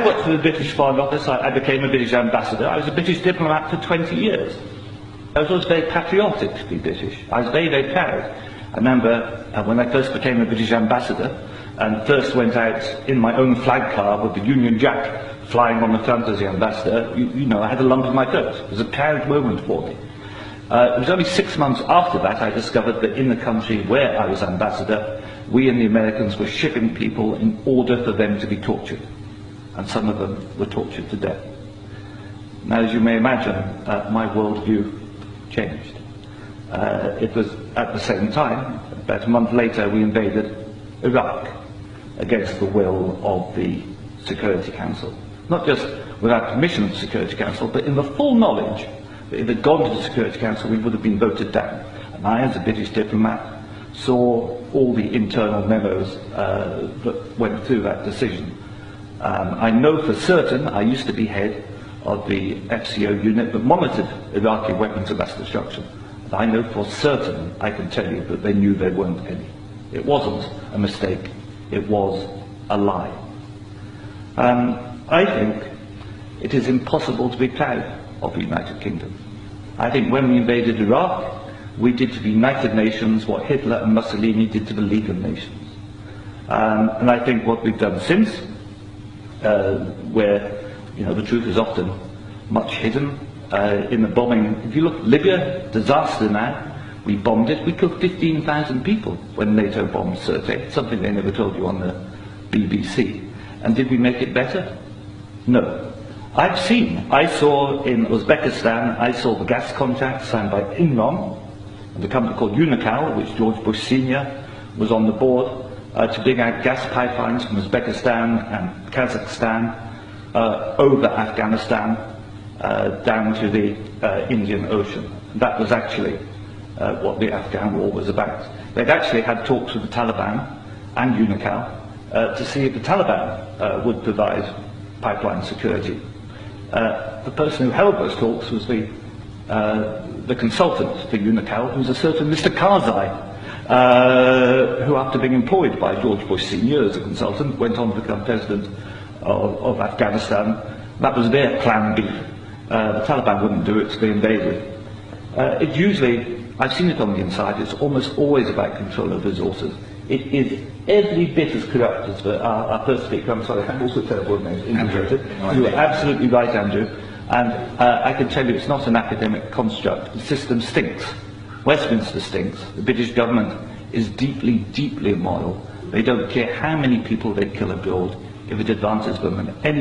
I worked for the British Foreign Office. I became a British ambassador. I was a British diplomat for 20 years. I was always very patriotic to be British. I was very, very proud. I remember when I first became a British ambassador and first went out in my own flag car with the Union Jack flying on the front as the ambassador, you know, I had a lump in my throat. It was a proud moment for me. It was only 6 months after that I discovered that in the country where I was ambassador, we and the Americans were shipping people in order for them to be tortured. And some of them were tortured to death. Now, as you may imagine, my worldview changed. It was at the same time, about a month later, we invaded Iraq against the will of the Security Council. Not just without permission of the Security Council, but in the full knowledge that if it had gone to the Security Council, we would have been voted down. And I, as a British diplomat, saw all the internal memos that went through that decision. I know for certain, I used to be head of the FCO unit that monitored Iraqi weapons of mass destruction. And I know for certain, I can tell you, that they knew there weren't any. It wasn't a mistake, it was a lie. I think it is impossible to be proud of the United Kingdom. I think when we invaded Iraq, we did to the United Nations what Hitler and Mussolini did to the League of Nations. And I think what we've done since, where the truth is often much hidden, in the bombing, if you look at Libya, disaster now, we bombed it, we killed 15,000 people when NATO bombed Sirte, something they never told you on the BBC. And did we make it better? No. I saw in Uzbekistan, I saw the gas contract signed by Enron, and a company called Unocal, which George Bush Sr. was on the board, to dig out gas pipelines from Uzbekistan and Kazakhstan over Afghanistan down to the Indian Ocean. That was actually what the Afghan war was about. They'd actually had talks with the Taliban and Unocal to see if the Taliban would provide pipeline security. The person who held those talks was the consultant for Unocal, who was a certain Mr. Karzai, who, after being employed by George Bush Sr. as a consultant, went on to become president of Afghanistan. That was their plan B. The Taliban wouldn't do it, so they invaded. It usually, I've seen it on the inside, it's almost always about control of resources. It is every bit as corrupt as our first speaker. I'm sorry, I'm also terrible names. You are absolutely right, Andrew. And I can tell you it's not an academic construct. The system stinks. Westminster stinks. The British government is deeply, deeply immoral. They don't care how many people they kill abroad if it advances them in any